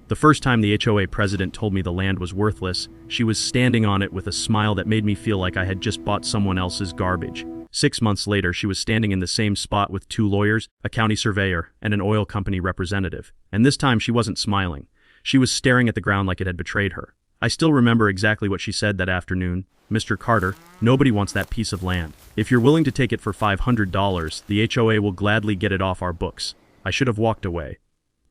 The first time the HOA president told me the land was worthless, she was standing on it with a smile that made me feel like I had just bought someone else's garbage. 6 months later, she was standing in the same spot with 2 lawyers, a county surveyor, and an oil company representative. And this time she wasn't smiling. She was staring at the ground like it had betrayed her. I still remember exactly what she said that afternoon. "Mr. Carter, nobody wants that piece of land. If you're willing to take it for $500, the HOA will gladly get it off our books." I should have walked away.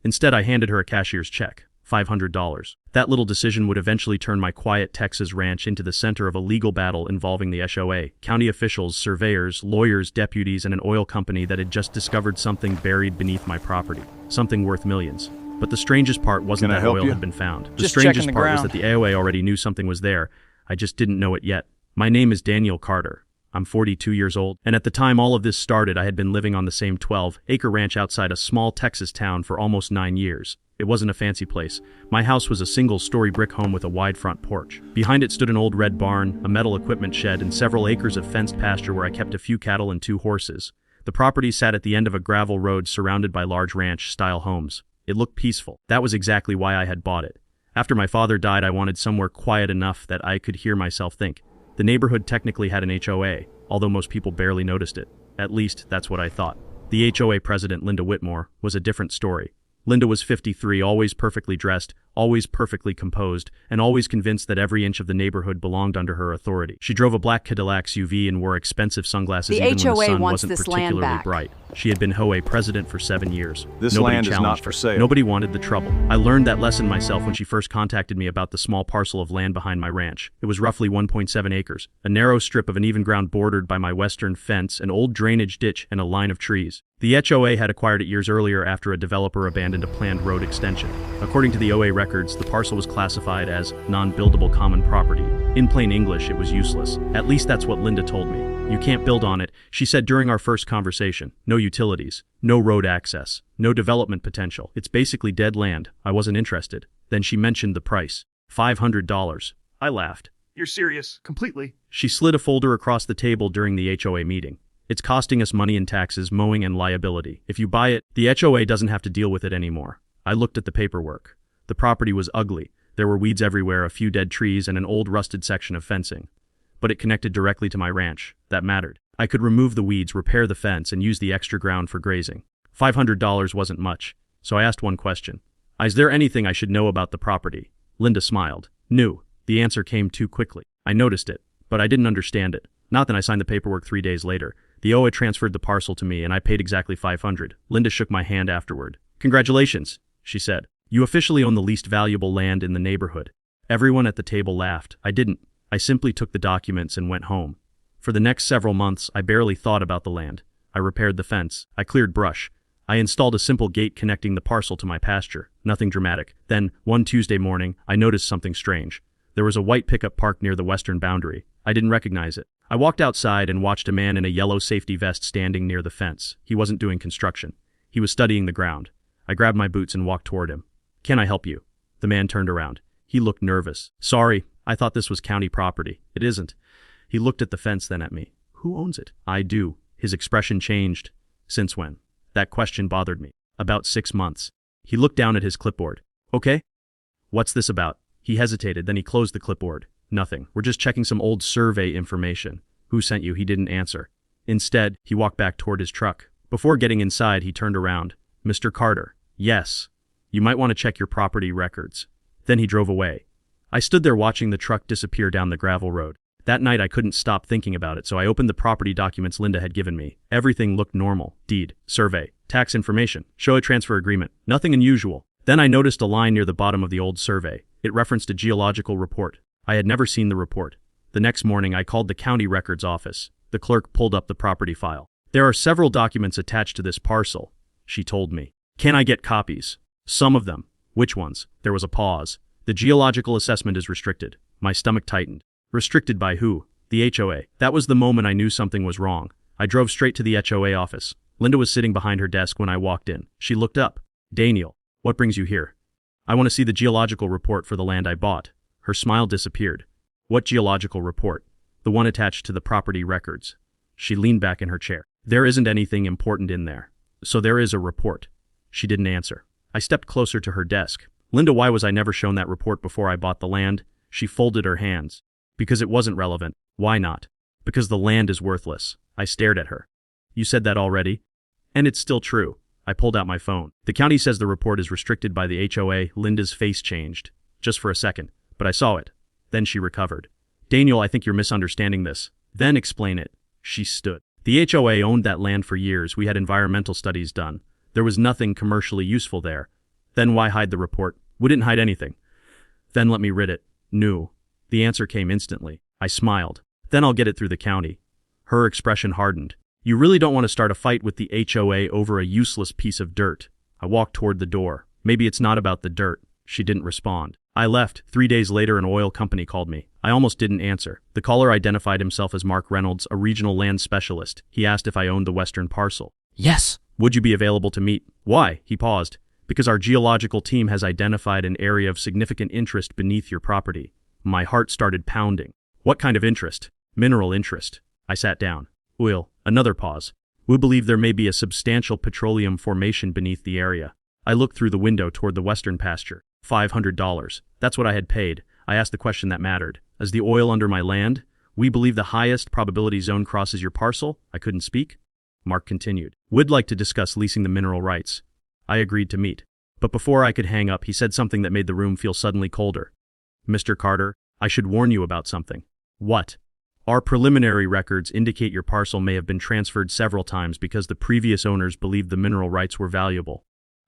Instead, I handed her a cashier's check. $500. That little decision would eventually turn my quiet Texas ranch into the center of a legal battle involving the HOA, county officials, surveyors, lawyers, deputies, and an oil company that had just discovered something buried beneath my property. Something worth millions. But the strangest part wasn't that oil had been found. The strangest part was that the HOA already knew something was there. I just didn't know it yet. My name is Daniel Carter. I'm 42 years old, and at the time all of this started, I had been living on the same 12-acre ranch outside a small Texas town for almost 9 years. It wasn't a fancy place. My house was a single-story brick home with a wide front porch. Behind it stood an old red barn, a metal equipment shed, and several acres of fenced pasture where I kept a few cattle and 2 horses. The property sat at the end of a gravel road surrounded by large ranch-style homes. It looked peaceful. That was exactly why I had bought it. After my father died, I wanted somewhere quiet enough that I could hear myself think. The neighborhood technically had an HOA, although most people barely noticed it. At least, that's what I thought. The HOA president, Linda Whitmore, was a different story. Linda was 53, always perfectly dressed, always perfectly composed, and always convinced that every inch of the neighborhood belonged under her authority. She drove a black Cadillac SUV and wore expensive sunglasses even when the sun wasn't particularly bright. She had been HOA president for 7 years. This land is not for sale. Nobody wanted the trouble. I learned that lesson myself when she first contacted me about the small parcel of land behind my ranch. It was roughly 1.7 acres, a narrow strip of uneven ground bordered by my western fence, an old drainage ditch, and a line of trees. The HOA had acquired it years earlier after a developer abandoned a planned road extension. According to the OA records, the parcel was classified as non-buildable common property. In plain English, it was useless. At least that's what Linda told me. "You can't build on it," she said during our first conversation. "No utilities, no road access, no development potential. It's basically dead land." I wasn't interested. Then she mentioned the price. $500. I laughed. "You're serious? Completely?" She slid a folder across the table during the HOA meeting. "It's costing us money in taxes, mowing, and liability. If you buy it, the HOA doesn't have to deal with it anymore." I looked at the paperwork. The property was ugly. There were weeds everywhere, a few dead trees, and an old rusted section of fencing. But it connected directly to my ranch. That mattered. I could remove the weeds, repair the fence, and use the extra ground for grazing. $500 wasn't much, so I asked one question. "Is there anything I should know about the property?" Linda smiled. "No." The answer came too quickly. I noticed it, but I didn't understand it. Not that I signed the paperwork 3 days later. The OA transferred the parcel to me, and I paid exactly $500. Linda shook my hand afterward. "Congratulations," she said. "You officially own the least valuable land in the neighborhood." Everyone at the table laughed. I didn't. I simply took the documents and went home. For the next several months, I barely thought about the land. I repaired the fence. I cleared brush. I installed a simple gate connecting the parcel to my pasture. Nothing dramatic. Then, one Tuesday morning, I noticed something strange. There was a white pickup parked near the western boundary. I didn't recognize it. I walked outside and watched a man in a yellow safety vest standing near the fence. He wasn't doing construction. He was studying the ground. I grabbed my boots and walked toward him. "Can I help you?" The man turned around. He looked nervous. "Sorry, I thought this was county property." "It isn't." He looked at the fence, then at me. "Who owns it?" "I do." His expression changed. "Since when?" That question bothered me. "About 6 months." He looked down at his clipboard. "Okay. What's this about?" He hesitated, then he closed the clipboard. "Nothing. We're just checking some old survey information." "Who sent you?" He didn't answer. Instead, he walked back toward his truck. Before getting inside, he turned around. "Mr. Carter." "Yes. You might want to check your property records." Then he drove away. I stood there watching the truck disappear down the gravel road. That night I couldn't stop thinking about it, so I opened the property documents Linda had given me. Everything looked normal. Deed, survey, tax information, HOA transfer agreement. Nothing unusual. Then I noticed a line near the bottom of the old survey. It referenced a geological report. I had never seen the report. The next morning I called the county records office. The clerk pulled up the property file. "There are several documents attached to this parcel," she told me. "Can I get copies?" "Some of them." "Which ones?" There was a pause. "The geological assessment is restricted." My stomach tightened. Restricted by who? The HOA. That was the moment I knew something was wrong. I drove straight to the HOA office. Linda was sitting behind her desk when I walked in. She looked up. "Daniel, what brings you here?" "I want to see the geological report for the land I bought." Her smile disappeared. "What geological report?" "The one attached to the property records." She leaned back in her chair. "There isn't anything important in there." "So there is a report." She didn't answer. I stepped closer to her desk. Linda, why was I never shown that report before I bought the land? She folded her hands. Because it wasn't relevant. Why not? Because the land is worthless. I stared at her. You said that already? And it's still true. I pulled out my phone. The county says the report is restricted by the HOA. Linda's face changed. Just for a second. But I saw it. Then she recovered. Daniel, I think you're misunderstanding this. Then explain it. She stood. The HOA owned that land for years. We had environmental studies done. There was nothing commercially useful there. Then why hide the report? We didn't hide anything. Then let me read it. No. The answer came instantly. I smiled. Then I'll get it through the county. Her expression hardened. You really don't want to start a fight with the HOA over a useless piece of dirt. I walked toward the door. Maybe it's not about the dirt. She didn't respond. I left. 3 days later, an oil company called me. I almost didn't answer. The caller identified himself as Mark Reynolds, a regional land specialist. He asked if I owned the western parcel. Yes. Would you be available to meet? Why? He paused. Because our geological team has identified an area of significant interest beneath your property. My heart started pounding. What kind of interest? Mineral interest. I sat down. Oil. Another pause. We believe there may be a substantial petroleum formation beneath the area. I looked through the window toward the western pasture. $500. That's what I had paid. I asked the question that mattered. Is the oil under my land? We believe the highest probability zone crosses your parcel. I couldn't speak. Mark continued. We'd like to discuss leasing the mineral rights. I agreed to meet. But before I could hang up, he said something that made the room feel suddenly colder. Mr. Carter, I should warn you about something. What? Our preliminary records indicate your parcel may have been transferred several times because the previous owners believed the mineral rights were valuable.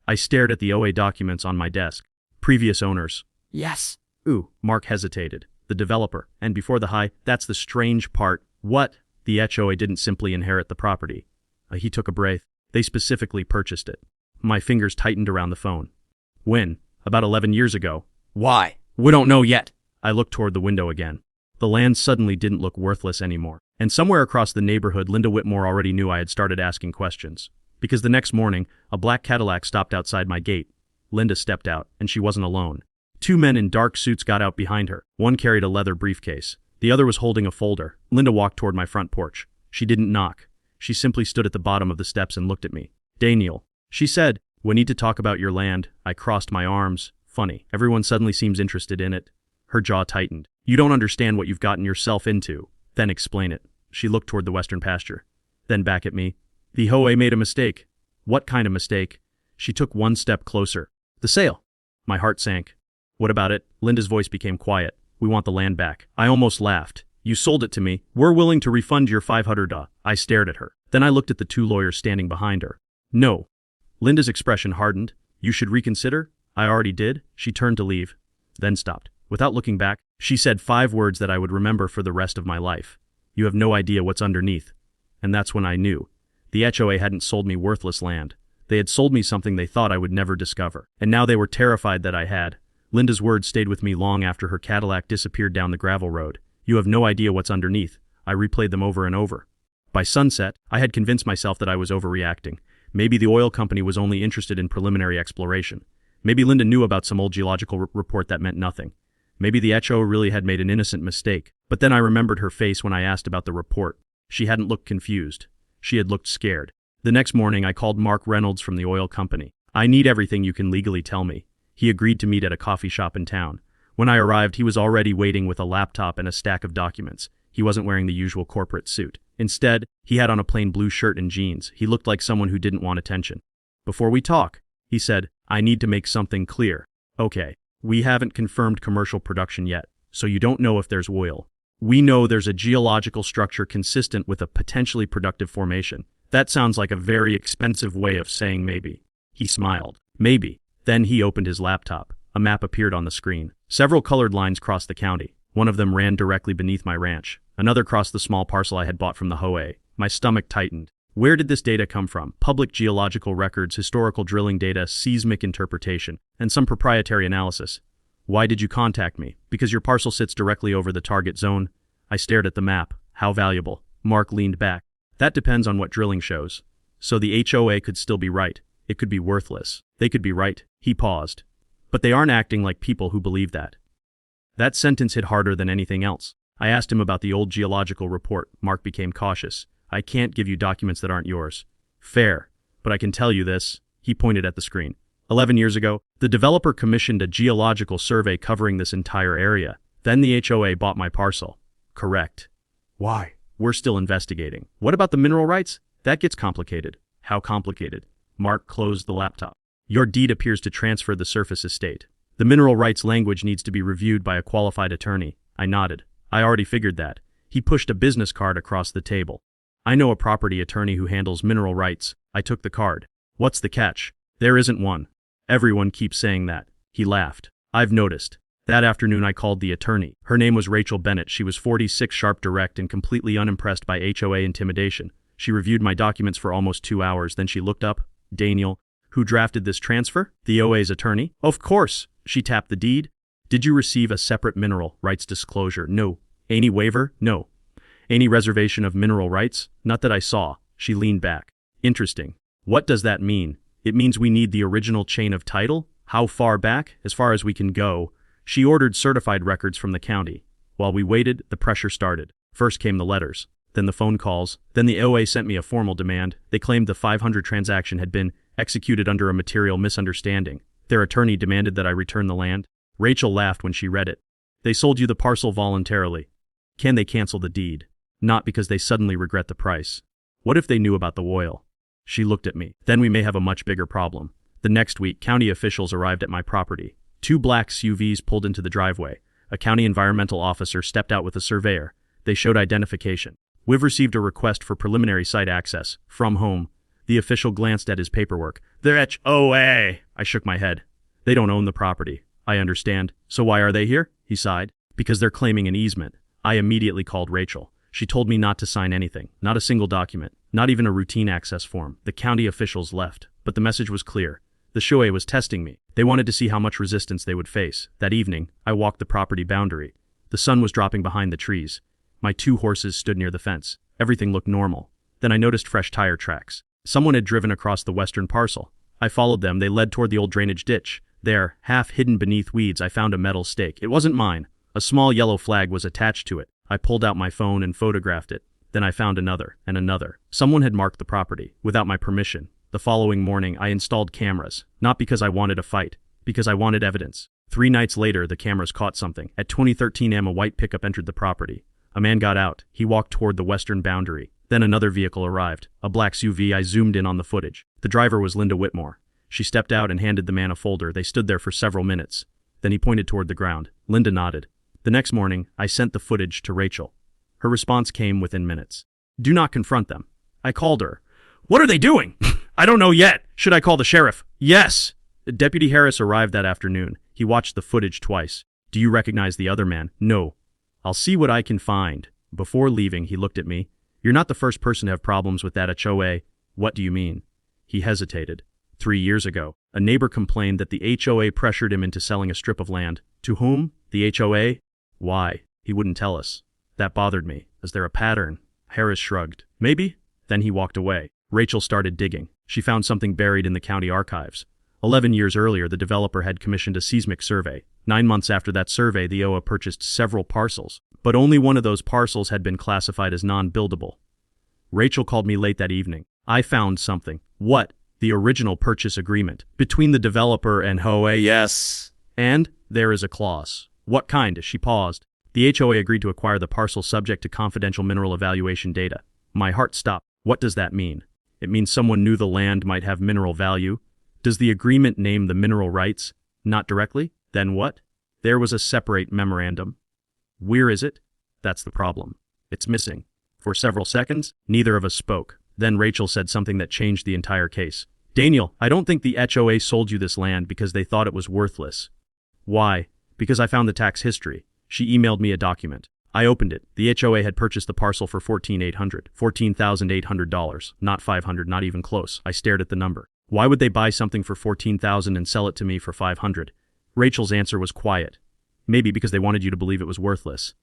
I stared at the OA documents on my desk. Previous owners. Yes. Ooh, Mark hesitated. The developer. And before the high, that's the strange part. What? The HOA didn't simply inherit the property. He took a breath. They specifically purchased it. My fingers tightened around the phone. When? About 11 years ago. Why? We don't know yet. I looked toward the window again. The land suddenly didn't look worthless anymore. And somewhere across the neighborhood, Linda Whitmore already knew I had started asking questions. Because the next morning, a black Cadillac stopped outside my gate. Linda stepped out, and she wasn't alone. 2 men in dark suits got out behind her. One carried a leather briefcase. The other was holding a folder. Linda walked toward my front porch. She didn't knock. She simply stood at the bottom of the steps and looked at me. Daniel. She said, we need to talk about your land. I crossed my arms. Funny. Everyone suddenly seems interested in it. Her jaw tightened. You don't understand what you've gotten yourself into. Then explain it. She looked toward the western pasture. Then back at me. The HOA made a mistake. What kind of mistake? She took one step closer. The sale. My heart sank. What about it? Linda's voice became quiet. We want the land back. I almost laughed. You sold it to me. We're willing to refund your $500. I stared at her. Then I looked at the 2 lawyers standing behind her. No. Linda's expression hardened. You should reconsider? I already did. She turned to leave. Then stopped. Without looking back, she said 5 words that I would remember for the rest of my life. You have no idea what's underneath. And that's when I knew. The HOA hadn't sold me worthless land. They had sold me something they thought I would never discover. And now they were terrified that I had. Linda's words stayed with me long after her Cadillac disappeared down the gravel road. You have no idea what's underneath. I replayed them over and over. By sunset, I had convinced myself that I was overreacting. Maybe the oil company was only interested in preliminary exploration. Maybe Linda knew about some old geological report that meant nothing. Maybe the HOA really had made an innocent mistake. But then I remembered her face when I asked about the report. She hadn't looked confused. She had looked scared. The next morning, I called Mark Reynolds from the oil company. I need everything you can legally tell me. He agreed to meet at a coffee shop in town. When I arrived, he was already waiting with a laptop and a stack of documents. He wasn't wearing the usual corporate suit. Instead, he had on a plain blue shirt and jeans. He looked like someone who didn't want attention. Before we talk, he said, I need to make something clear. Okay, we haven't confirmed commercial production yet, so you don't know if there's oil. We know there's a geological structure consistent with a potentially productive formation. That sounds like a very expensive way of saying maybe. He smiled. Maybe. Then he opened his laptop. A map appeared on the screen. Several colored lines crossed the county. One of them ran directly beneath my ranch. Another crossed the small parcel I had bought from the HOA. My stomach tightened. Where did this data come from? Public geological records, historical drilling data, seismic interpretation, and some proprietary analysis. Why did you contact me? Because your parcel sits directly over the target zone. I stared at the map. How valuable? Mark leaned back. That depends on what drilling shows. So the HOA could still be right. It could be worthless. They could be right. He paused. But they aren't acting like people who believe that. That sentence hit harder than anything else. I asked him about the old geological report. Mark became cautious. I can't give you documents that aren't yours. Fair. But I can tell you this. He pointed at the screen. 11 years ago, the developer commissioned a geological survey covering this entire area. Then the HOA bought my parcel. Correct. Why? We're still investigating. What about the mineral rights? That gets complicated. How complicated? Mark closed the laptop. Your deed appears to transfer the surface estate. The mineral rights language needs to be reviewed by a qualified attorney. I nodded. I already figured that. He pushed a business card across the table. I know a property attorney who handles mineral rights. I took the card. What's the catch? There isn't one. Everyone keeps saying that. He laughed. I've noticed. That afternoon I called the attorney. Her name was Rachel Bennett. She was 46, sharp, direct, and completely unimpressed by HOA intimidation. She reviewed my documents for almost 2 hours. Then she looked up. Daniel, who drafted this transfer? The OA's attorney? Of course. She tapped the deed. Did you receive a separate mineral rights disclosure? No. Any waiver? No. Any reservation of mineral rights? Not that I saw. She leaned back. Interesting. What does that mean? It means we need the original chain of title? How far back? As far as we can go. She ordered certified records from the county. While we waited, the pressure started. First came the letters, then the phone calls, then the OA sent me a formal demand. They claimed the 500 transaction had been executed under a material misunderstanding. Their attorney demanded that I return the land. Rachel laughed when she read it. They sold you the parcel voluntarily. Can they cancel the deed? Not because they suddenly regret the price. What if they knew about the oil? She looked at me. Then we may have a much bigger problem. The next week, county officials arrived at my property. 2 black SUVs pulled into the driveway. A county environmental officer stepped out with a surveyor. They showed identification. We've received a request for preliminary site access. From whom? The official glanced at his paperwork. They're HOA. I shook my head. They don't own the property. I understand. So why are they here? He sighed. Because they're claiming an easement. I immediately called Rachel. She told me not to sign anything. Not a single document. Not even a routine access form. The county officials left. But the message was clear. The HOA was testing me. They wanted to see how much resistance they would face. That evening, I walked the property boundary. The sun was dropping behind the trees. My 2 horses stood near the fence. Everything looked normal. Then I noticed fresh tire tracks. Someone had driven across the western parcel. I followed them. They led toward the old drainage ditch. There, half hidden beneath weeds, I found a metal stake. It wasn't mine. A small yellow flag was attached to it. I pulled out my phone and photographed it. Then I found another, and another. Someone had marked the property, without my permission. The following morning, I installed cameras. Not because I wanted a fight, because I wanted evidence. 3 nights later, the cameras caught something. At 2013 am, a white pickup entered the property. A man got out. He walked toward the western boundary. Then another vehicle arrived. A black SUV. I zoomed in on the footage. The driver was Linda Whitmore. She stepped out and handed the man a folder. They stood there for several minutes. Then he pointed toward the ground. Linda nodded. The next morning, I sent the footage to Rachel. Her response came within minutes. Do not confront them. I called her. What are they doing? I don't know yet. Should I call the sheriff? Yes. Deputy Harris arrived that afternoon. He watched the footage twice. Do you recognize the other man? No. I'll see what I can find. Before leaving, he looked at me. You're not the first person to have problems with that HOA. What do you mean? He hesitated. 3 years ago, a neighbor complained that the HOA pressured him into selling a strip of land. To whom? The HOA? Why? He wouldn't tell us. That bothered me. Is there a pattern? Harris shrugged. Maybe? Then he walked away. Rachel started digging. She found something buried in the county archives. 11 years earlier, the developer had commissioned a seismic survey. 9 months after that survey, the HOA purchased several parcels. But only one of those parcels had been classified as non-buildable. Rachel called me late that evening. I found something. What? The original purchase agreement. Between the developer and HOA, yes. And there is a clause. What kind? She paused. The HOA agreed to acquire the parcel subject to confidential mineral evaluation data. My heart stopped. What does that mean? It means someone knew the land might have mineral value. Does the agreement name the mineral rights? Not directly? Then what? There was a separate memorandum. Where is it? That's the problem. It's missing. For several seconds, neither of us spoke. Then Rachel said something that changed the entire case. Daniel, I don't think the HOA sold you this land because they thought it was worthless. Why? Because I found the tax history. She emailed me a document. I opened it. The HOA had purchased the parcel for $14,800. Not $500, not even close. I stared at the number. Why would they buy something for $14,000 and sell it to me for $500? Rachel's answer was quiet. Maybe because they wanted you to believe it was worthless.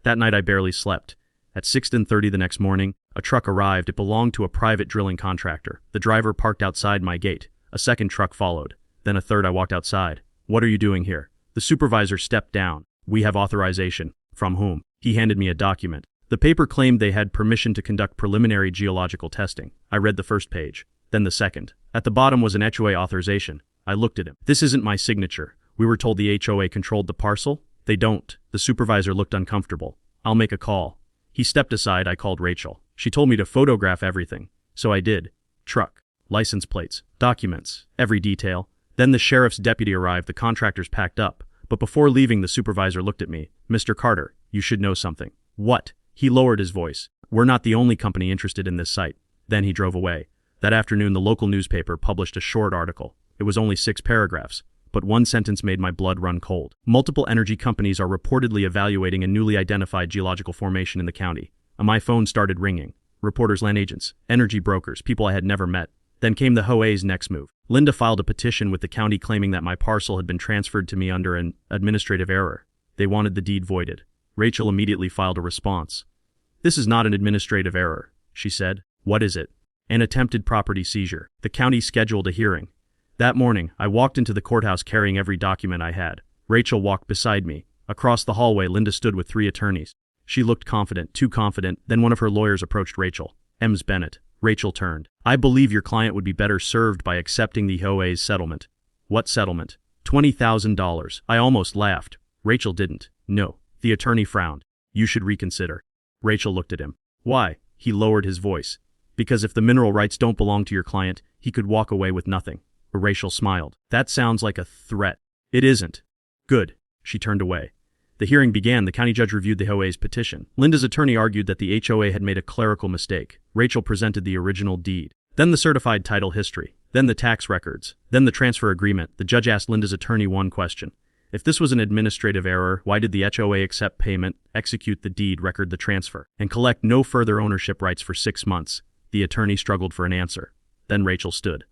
That night I barely slept. At 6:30 the next morning, a truck arrived. It belonged to a private drilling contractor. The driver parked outside my gate. A second truck followed. Then a third. I walked outside. What are you doing here? The supervisor stepped down. We have authorization. From whom? He handed me a document. The paper claimed they had permission to conduct preliminary geological testing. I read the first page, then the second. At the bottom was an HOA authorization. I looked at him. This isn't my signature. We were told the HOA controlled the parcel. They don't. The supervisor looked uncomfortable. I'll make a call. He stepped aside. I called Rachel. She told me to photograph everything. So I did. Truck, license plates, documents, every detail. Then the sheriff's deputy arrived. The contractors packed up. But before leaving, the supervisor looked at me. Mr. Carter, you should know something. What? He lowered his voice. We're not the only company interested in this site. Then he drove away. That afternoon, the local newspaper published a short article. It was only 6 paragraphs, but one sentence made my blood run cold. Multiple energy companies are reportedly evaluating a newly identified geological formation in the county. My phone started ringing. Reporters, land agents, energy brokers, people I had never met. Then came the HOA's next move. Linda filed a petition with the county claiming that my parcel had been transferred to me under an administrative error. They wanted the deed voided. Rachel immediately filed a response. This is not an administrative error, she said. What is it? An attempted property seizure. The county scheduled a hearing. That morning, I walked into the courthouse carrying every document I had. Rachel walked beside me. Across the hallway, Linda stood with 3 attorneys. She looked confident, too confident. Then one of her lawyers approached Rachel. Ms. Bennett. Rachel turned. I believe your client would be better served by accepting the HOA's settlement. What settlement? $20,000. I almost laughed. Rachel didn't. No. The attorney frowned. You should reconsider. Rachel looked at him. Why? He lowered his voice. Because if the mineral rights don't belong to your client, he could walk away with nothing. Rachel smiled. That sounds like a threat. It isn't. Good. She turned away. The hearing began. The county judge reviewed the HOA's petition. Linda's attorney argued that the HOA had made a clerical mistake. Rachel presented the original deed. Then the certified title history. Then the tax records. Then the transfer agreement. The judge asked Linda's attorney one question. If this was an administrative error, why did the HOA accept payment, execute the deed, record the transfer, and collect no further ownership rights for 6 months? The attorney struggled for an answer. Then Rachel stood.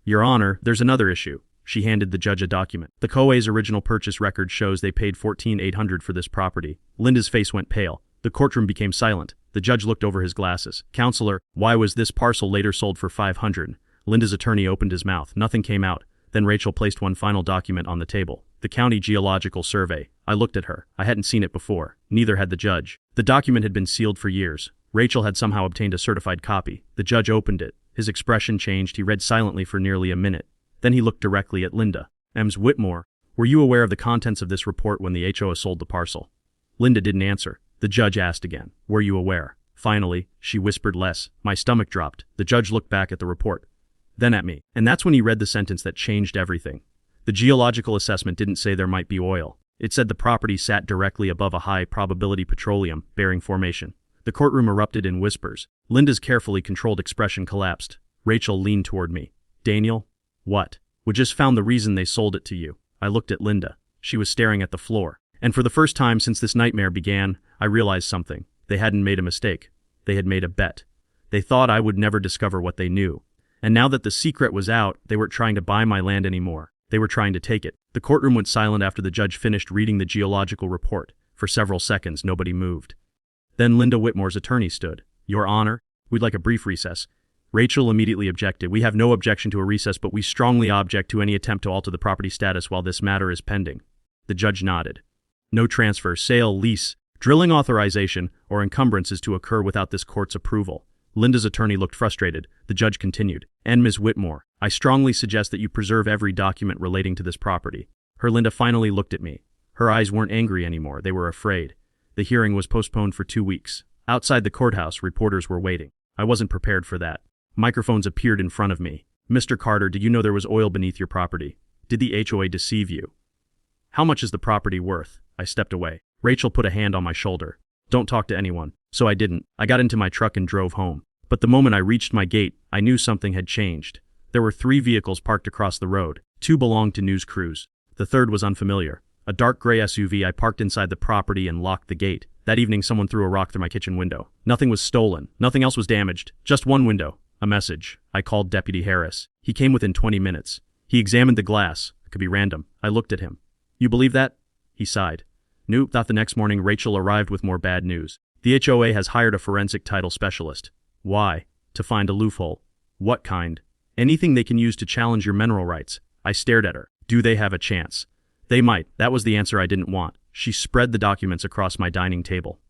Your Honor, there's another issue. She handed the judge a document. The HOA's original purchase record shows they paid $14,800 for this property. Linda's face went pale. The courtroom became silent. The judge looked over his glasses. Counselor, why was this parcel later sold for $500? Linda's attorney opened his mouth. Nothing came out. Then Rachel placed one final document on the table. The County Geological Survey. I looked at her. I hadn't seen it before. Neither had the judge. The document had been sealed for years. Rachel had somehow obtained a certified copy. The judge opened it. His expression changed. He read silently for nearly a minute. Then he looked directly at Linda. Ms. Whitmore, were you aware of the contents of this report when the HOA sold the parcel? Linda didn't answer. The judge asked again. Were you aware? Finally, she whispered less. My stomach dropped. The judge looked back at the report. Then at me. And that's when he read the sentence that changed everything. The geological assessment didn't say there might be oil. It said the property sat directly above a high-probability petroleum-bearing formation. The courtroom erupted in whispers. Linda's carefully controlled expression collapsed. Rachel leaned toward me. Daniel? What? We just found the reason they sold it to you. I looked at Linda. She was staring at the floor. And for the first time since this nightmare began, I realized something. They hadn't made a mistake. They had made a bet. They thought I would never discover what they knew. And now that the secret was out, they weren't trying to buy my land anymore. They were trying to take it. The courtroom went silent after the judge finished reading the geological report. For several seconds, nobody moved. Then Linda Whitmore's attorney stood. Your Honor, we'd like a brief recess. Rachel immediately objected. We have no objection to a recess, but we strongly object to any attempt to alter the property status while this matter is pending. The judge nodded. No transfer, sale, lease, drilling authorization, or encumbrance is to occur without this court's approval. Linda's attorney looked frustrated. The judge continued. And Ms. Whitmore, I strongly suggest that you preserve every document relating to this property. Linda finally looked at me. Her eyes weren't angry anymore. They were afraid. The hearing was postponed for 2 weeks. Outside the courthouse, reporters were waiting. I wasn't prepared for that. Microphones appeared in front of me. Mr. Carter, did you know there was oil beneath your property? Did the HOA deceive you? How much is the property worth? I stepped away. Rachel put a hand on my shoulder. Don't talk to anyone. So I didn't. I got into my truck and drove home. But the moment I reached my gate, I knew something had changed. There were 3 vehicles parked across the road. 2 belonged to news crews. The third was unfamiliar. A dark gray SUV. I parked inside the property and locked the gate. That evening, someone threw a rock through my kitchen window. Nothing was stolen. Nothing else was damaged. Just one window. A message. I called Deputy Harris. He came within 20 minutes. He examined the glass. It could be random. I looked at him. You believe that? He sighed. Nope. Thought the next morning Rachel arrived with more bad news. The HOA has hired a forensic title specialist. Why? To find a loophole. What kind? Anything they can use to challenge your mineral rights. I stared at her. Do they have a chance? They might. That was the answer I didn't want. She spread the documents across my dining table.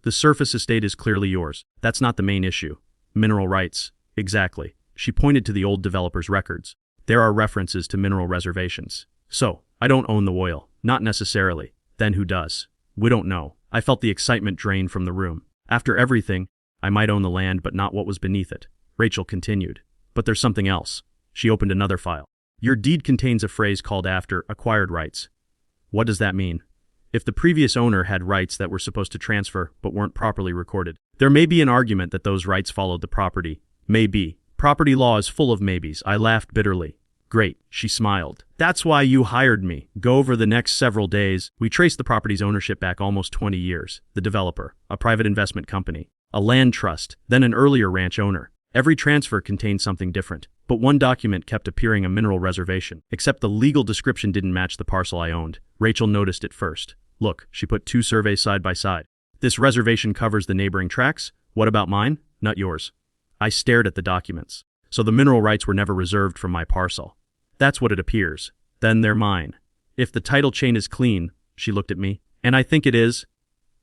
The surface estate is clearly yours. That's not the main issue. Mineral rights. Exactly. She pointed to the old developer's records. There are references to mineral reservations. So, I don't own the oil. Not necessarily. Then who does? We don't know. I felt the excitement drain from the room. After everything, I might own the land but not what was beneath it. Rachel continued. But there's something else. She opened another file. Your deed contains a phrase called after acquired rights. What does that mean? If the previous owner had rights that were supposed to transfer but weren't properly recorded, there may be an argument that those rights followed the property. Maybe. Property law is full of maybes. I laughed bitterly. Great, she smiled. That's why you hired me. Go over the next several days. We traced the property's ownership back almost 20 years. The developer, a private investment company, a land trust, then an earlier ranch owner. Every transfer contained something different, but one document kept appearing a mineral reservation, except the legal description didn't match the parcel I owned. Rachel noticed it first. Look, she put two surveys side by side. This reservation covers the neighboring tracts. What about mine? Not yours. I stared at the documents. So the mineral rights were never reserved from my parcel. That's what it appears. Then they're mine. If the title chain is clean, she looked at me, and I think it is.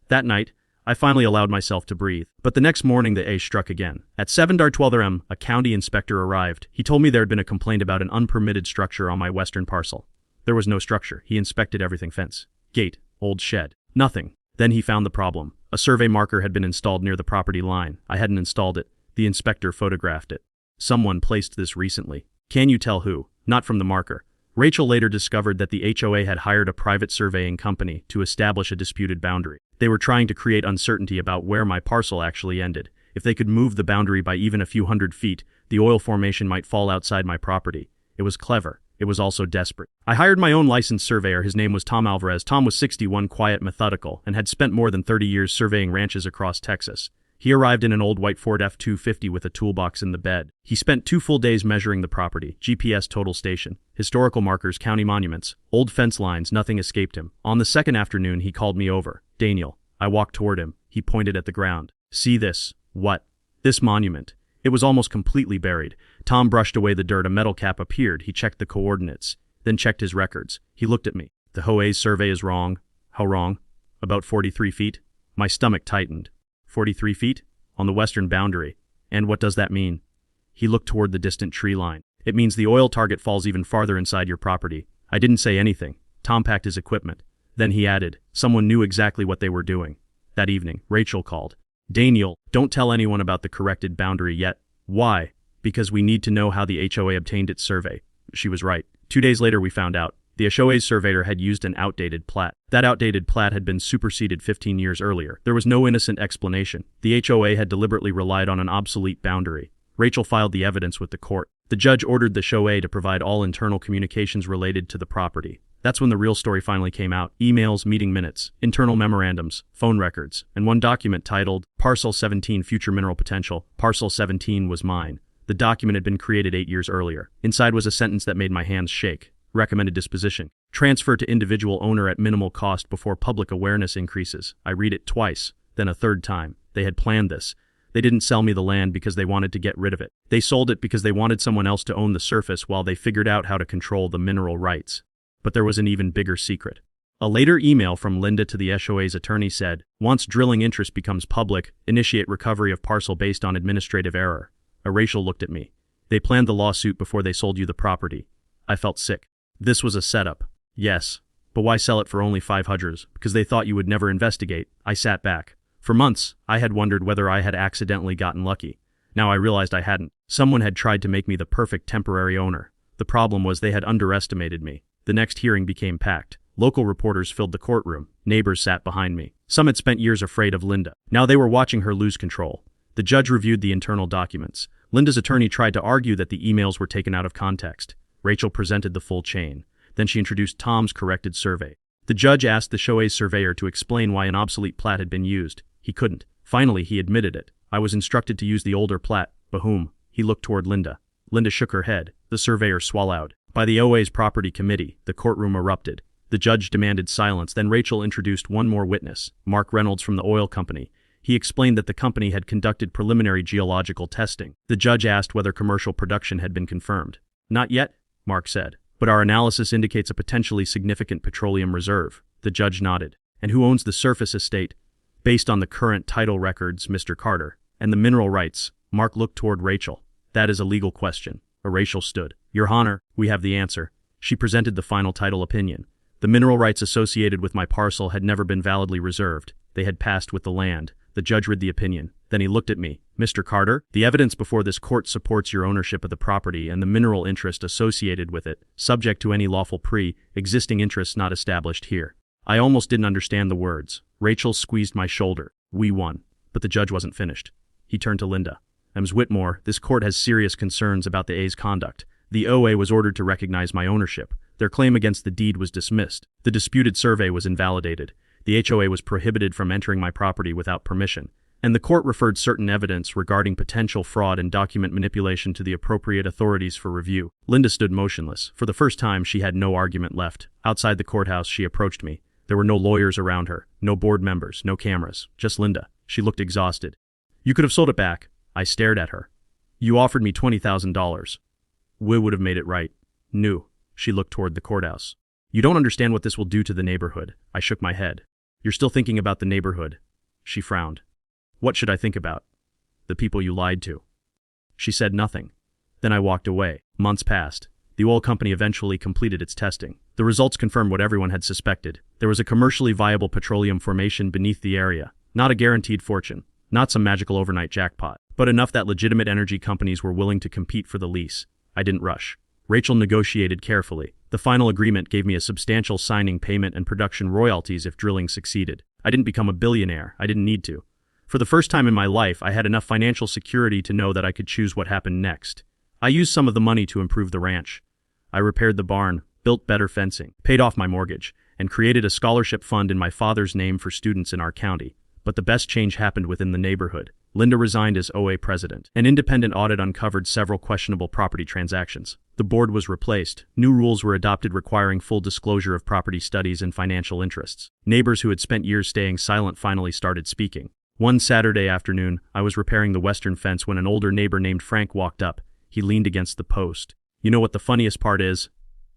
That night, I finally allowed myself to breathe. But the next morning the A struck again. At 7:12 a.m., a county inspector arrived. He told me there had been a complaint about an unpermitted structure on my western parcel. There was no structure. He inspected everything: fence, gate, old shed. Nothing. Then he found the problem. A survey marker had been installed near the property line. I hadn't installed it. The inspector photographed it. Someone placed this recently. Can you tell who? Not from the marker. Rachel later discovered that the HOA had hired a private surveying company to establish a disputed boundary. They were trying to create uncertainty about where my parcel actually ended. If they could move the boundary by even a few hundred feet, the oil formation might fall outside my property. It was clever. It was also desperate. I hired my own licensed surveyor. His name was Tom Alvarez. Tom was 61, quiet, methodical, and had spent more than 30 years surveying ranches across Texas. He arrived in an old white Ford F-250 with a toolbox in the bed. He spent 2 full days measuring the property, GPS total station, historical markers, county monuments, old fence lines. Nothing escaped him. On the second afternoon, he called me over. Daniel. I walked toward him. He pointed at the ground. See this? What? This monument. It was almost completely buried. Tom brushed away the dirt. A metal cap appeared. He checked the coordinates, then checked his records. He looked at me. The HOA's survey is wrong. How wrong? About 43 feet. My stomach tightened. 43 feet? On the western boundary. And what does that mean? He looked toward the distant tree line. It means the oil target falls even farther inside your property. I didn't say anything. Tom packed his equipment. Then he added, someone knew exactly what they were doing. That evening, Rachel called. Daniel, don't tell anyone about the corrected boundary yet. Why? Because we need to know how the HOA obtained its survey. She was right. 2 days later we found out. The HOA's surveyor had used an outdated plat. That outdated plat had been superseded 15 years earlier. There was no innocent explanation. The HOA had deliberately relied on an obsolete boundary. Rachel filed the evidence with the court. The judge ordered the HOA to provide all internal communications related to the property. That's when the real story finally came out. Emails, meeting minutes, internal memorandums, phone records, and one document titled, Parcel 17 Future Mineral Potential. Parcel 17 was mine. The document had been created 8 years earlier. Inside was a sentence that made my hands shake. Recommended disposition. Transfer to individual owner at minimal cost before public awareness increases. I read it twice, then a third time. They had planned this. They didn't sell me the land because they wanted to get rid of it. They sold it because they wanted someone else to own the surface while they figured out how to control the mineral rights. But there was an even bigger secret. A later email from Linda to the HOA's attorney said, once drilling interest becomes public, initiate recovery of parcel based on administrative error. Rachel looked at me. They planned the lawsuit before they sold you the property. I felt sick. This was a setup. Yes. But why sell it for only $500? Because they thought you would never investigate. I sat back. For months, I had wondered whether I had accidentally gotten lucky. Now I realized I hadn't. Someone had tried to make me the perfect temporary owner. The problem was they had underestimated me. The next hearing became packed. Local reporters filled the courtroom. Neighbors sat behind me. Some had spent years afraid of Linda. Now they were watching her lose control. The judge reviewed the internal documents. Linda's attorney tried to argue that the emails were taken out of context. Rachel presented the full chain. Then she introduced Tom's corrected survey. The judge asked the HOA's surveyor to explain why an obsolete plat had been used. He couldn't. Finally, he admitted it. I was instructed to use the older plat. But whom? He looked toward Linda. Linda shook her head. The surveyor swallowed. By the HOA's property committee, the courtroom erupted. The judge demanded silence. Then Rachel introduced one more witness, Mark Reynolds from the oil company. He explained that the company had conducted preliminary geological testing. The judge asked whether commercial production had been confirmed. Not yet, Mark said. But our analysis indicates a potentially significant petroleum reserve. The judge nodded. And who owns the surface estate? Based on the current title records, Mr. Carter. And the mineral rights. Mark looked toward Rachel. That is a legal question. Rachel stood. Your Honor, we have the answer. She presented the final title opinion. The mineral rights associated with my parcel had never been validly reserved. They had passed with the land. The judge read the opinion. Then he looked at me. Mr. Carter, the evidence before this court supports your ownership of the property and the mineral interest associated with it, subject to any lawful pre-existing interests not established here. I almost didn't understand the words. Rachel squeezed my shoulder. We won. But the judge wasn't finished. He turned to Linda. Ms. Whitmore, this court has serious concerns about the A's conduct. The OA was ordered to recognize my ownership. Their claim against the deed was dismissed. The disputed survey was invalidated. The HOA was prohibited from entering my property without permission. And the court referred certain evidence regarding potential fraud and document manipulation to the appropriate authorities for review. Linda stood motionless. For the first time, she had no argument left. Outside the courthouse, she approached me. There were no lawyers around her, no board members, no cameras, just Linda. She looked exhausted. You could have sold it back. I stared at her. You offered me $20,000. We would have made it right. No. She looked toward the courthouse. You don't understand what this will do to the neighborhood. I shook my head. You're still thinking about the neighborhood. She frowned. What should I think about? The people you lied to. She said nothing. Then I walked away. Months passed. The oil company eventually completed its testing. The results confirmed what everyone had suspected. There was a commercially viable petroleum formation beneath the area. Not a guaranteed fortune. Not some magical overnight jackpot. But enough that legitimate energy companies were willing to compete for the lease. I didn't rush. Rachel negotiated carefully. The final agreement gave me a substantial signing payment and production royalties if drilling succeeded. I didn't become a billionaire. I didn't need to. For the first time in my life, I had enough financial security to know that I could choose what happened next. I used some of the money to improve the ranch. I repaired the barn, built better fencing, paid off my mortgage, and created a scholarship fund in my father's name for students in our county. But the best change happened within the neighborhood. Linda resigned as OA president. An independent audit uncovered several questionable property transactions. The board was replaced. New rules were adopted requiring full disclosure of property studies and financial interests. Neighbors who had spent years staying silent finally started speaking. One Saturday afternoon, I was repairing the western fence when an older neighbor named Frank walked up. He leaned against the post. You know what the funniest part is?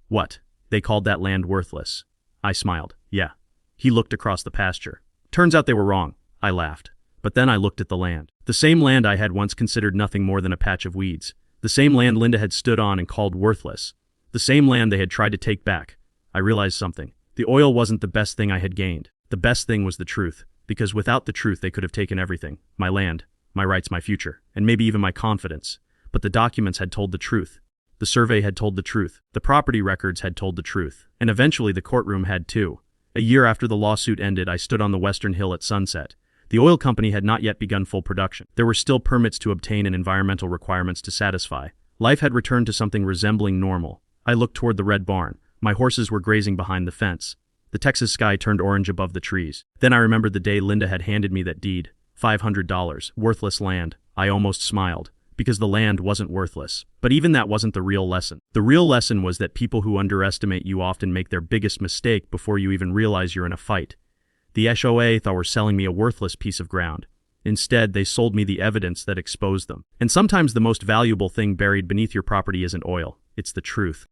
What? They called that land worthless. I smiled. Yeah. He looked across the pasture. Turns out they were wrong. I laughed. But then I looked at the land. The same land I had once considered nothing more than a patch of weeds. The same land Linda had stood on and called worthless. The same land they had tried to take back. I realized something. The oil wasn't the best thing I had gained. The best thing was the truth. Because without the truth they could have taken everything. My land, my rights, my future, and maybe even my confidence. But the documents had told the truth. The survey had told the truth. The property records had told the truth. And eventually the courtroom had too. A year after the lawsuit ended, I stood on the western hill at sunset. The oil company had not yet begun full production. There were still permits to obtain and environmental requirements to satisfy. Life had returned to something resembling normal. I looked toward the red barn. My horses were grazing behind the fence. The Texas sky turned orange above the trees. Then I remembered the day Linda had handed me that deed. $500, worthless land. I almost smiled. Because the land wasn't worthless. But even that wasn't the real lesson. The real lesson was that people who underestimate you often make their biggest mistake before you even realize you're in a fight. The HOA thought were selling me a worthless piece of ground. Instead, they sold me the evidence that exposed them. And sometimes the most valuable thing buried beneath your property isn't oil, it's the truth.